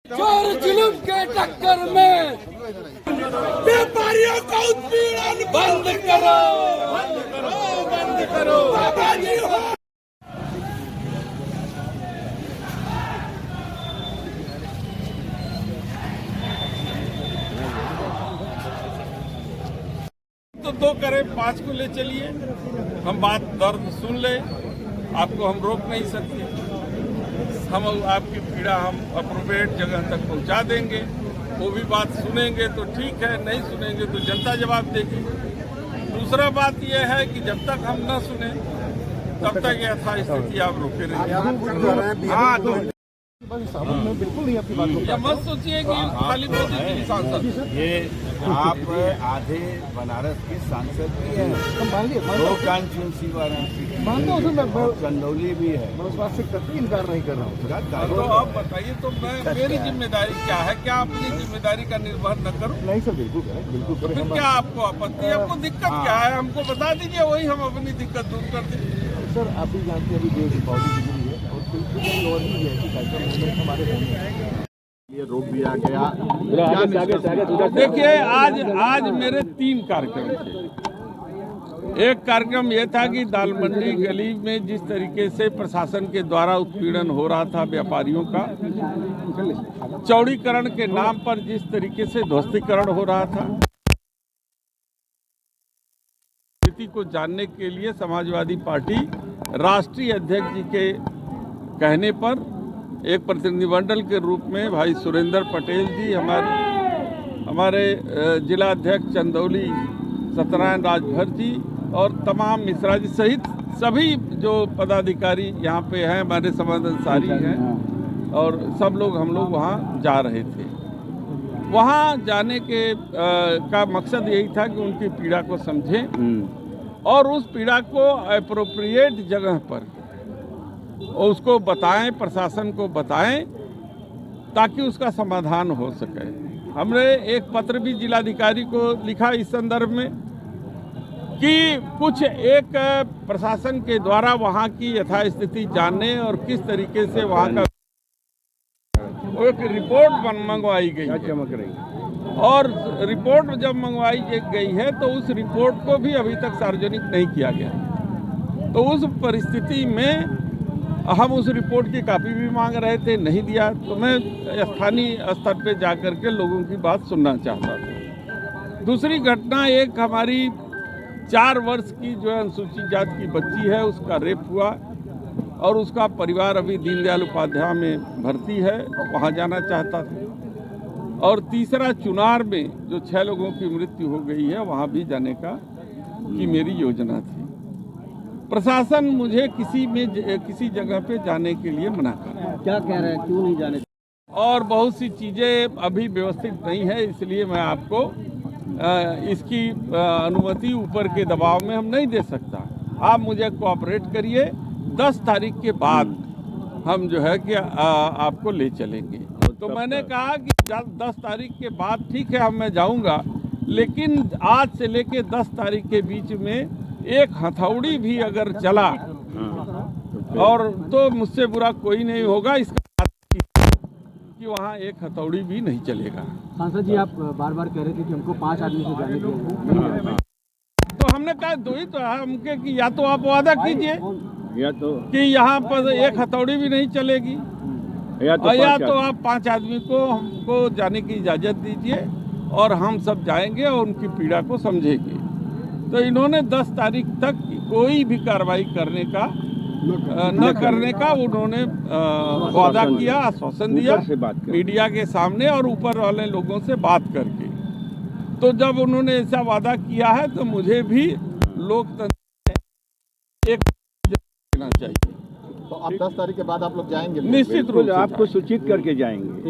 चोर जुल्म के टक्कर में व्यापारियों का उत्पीड़न बंद करो, बंद करो, बंद करो। बाबा जी हो। तो 2 करें 5 को ले चलिए, हम बात दर्द सुन ले, आपको हम रोक नहीं सकते। हम आपकी पीड़ा हम अप्रोप्रिएट जगह तक पहुंचा देंगे। वो भी बात सुनेंगे तो ठीक है, नहीं सुनेंगे तो जनता जवाब देगी। दूसरा बात यह है कि जब तक हम न सुने तब तक यथास्थिति आप रोके रहिए। हाँ, तो बिल्कुल नहीं आपकी बात को। ये मत सोचिए कि खाली मोदी की सांसद। ये आप आधे बनारस के सांसद भी हैं, हम मान लिए, 2 कॉन्स्टिट्यूंसी वाराणसी की, मानता हूँ सर, मैं चंदौली भी है। मैं उस बात से कतई इनकार नहीं कर रहा हूँ। तो आप बताइए, तो मेरी जिम्मेदारी क्या है? क्या अपनी जिम्मेदारी का निर्वहन न करूं? नहीं सर, बिल्कुल करें, बिल्कुल करें। फिर क्या आपको आपत्ति? आपको दिक्कत क्या है? हमको बता दीजिए, वही हम अपनी दिक्कत दूर कर देंगे। सर आप भी जानते हैं अभी जो दीपावली गुजरी है और बिल्कुल और भी है कि कार्यक्रम हमारे होने ये रोक दिया गया। देखिए, आज मेरे 3 कार्यक्रम थे। एक कार्यक्रम यह था कि दाल मंडी गली में जिस तरीके से प्रशासन के द्वारा उत्पीड़न हो रहा था व्यापारियों का, चौड़ीकरण के नाम पर जिस तरीके से ध्वस्तीकरण हो रहा था, स्थिति को जानने के लिए समाजवादी पार्टी राष्ट्रीय अध्यक्ष जी के कहने पर एक प्रतिनिधिमंडल के रूप में भाई सुरेंद्र पटेल जी, हमारे जिला अध्यक्ष चंदौली सत्यनारायण राजभर जी और तमाम मिश्रा जी सहित सभी जो पदाधिकारी यहाँ पे हैं, हमारे संबंध अंसारी हैं, और सब लोग हम लोग वहाँ जा रहे थे। वहाँ जाने के का मकसद यही था कि उनकी पीड़ा को समझें और उस पीड़ा को एप्रोप्रिएट जगह पर उसको बताएं, प्रशासन को बताएं, ताकि उसका समाधान हो सके। हमने एक पत्र भी जिलाधिकारी को लिखा इस संदर्भ में कि कुछ एक प्रशासन के द्वारा वहाँ की यथास्थिति जानने और किस तरीके से वहाँ का एक रिपोर्ट मंगवाई गई है। और रिपोर्ट जब मंगवाई गई है तो उस रिपोर्ट को भी अभी तक सार्वजनिक नहीं किया गया। तो उस परिस्थिति में हम उस रिपोर्ट की कॉपी भी मांग रहे थे, नहीं दिया। तो मैं स्थानीय स्तर पे जाकर के लोगों की बात सुनना चाहता था। दूसरी घटना, एक हमारी 4 वर्ष की जो है अनुसूचित जाति की बच्ची है, उसका रेप हुआ और उसका परिवार अभी दीनदयाल उपाध्याय में भर्ती है, वहाँ जाना चाहता था। और तीसरा, चुनार में जो 6 लोगों की मृत्यु हो गई है, वहाँ भी जाने का की मेरी योजना थी। प्रशासन मुझे किसी जगह पे जाने के लिए मना कर रहा है। क्या कह रहे हैं, क्यों नहीं जाने? और बहुत सी चीज़ें अभी व्यवस्थित नहीं है, इसलिए मैं आपको इसकी अनुमति ऊपर के दबाव में हम नहीं दे सकता। आप मुझे कोऑपरेट करिए, 10 तारीख के बाद हम जो है कि आपको ले चलेंगे। तो मैंने कहा कि 10 तारीख के बाद ठीक है, मैं जाऊंगा, लेकिन आज से लेके 10 तारीख के बीच में एक हथौड़ी भी अगर चला और तो मुझसे बुरा कोई नहीं होगा। इसका कि वहाँ एक हथौड़ी भी नहीं चलेगा। सांसद जी, आप बार बार कह रहे थे कि हमको 5 आदमी से जाने दिया, तो हमने कहा 2 ही तो है हमके कि या तो आप वादा कीजिए या तो कि यहाँ पर एक हथौड़ी भी नहीं चलेगी, या तो आप 5 आदमी को हमको जाने की इजाज़त दीजिए और हम सब जाएंगे और उनकी पीड़ा को समझेंगे। तो इन्होंने 10 तारीख तक कोई भी कार्रवाई करने का न करने का उन्होंने वादा किया, आश्वासन दिया मीडिया के सामने और ऊपर वाले लोगों से बात करके। तो जब उन्होंने ऐसा वादा किया है तो मुझे भी लोकतंत्र एक देना चाहिए। तो आप 10 तारीख के बाद आप लोग जाएंगे? निश्चित रूप से आपको सूचित करके जाएंगे।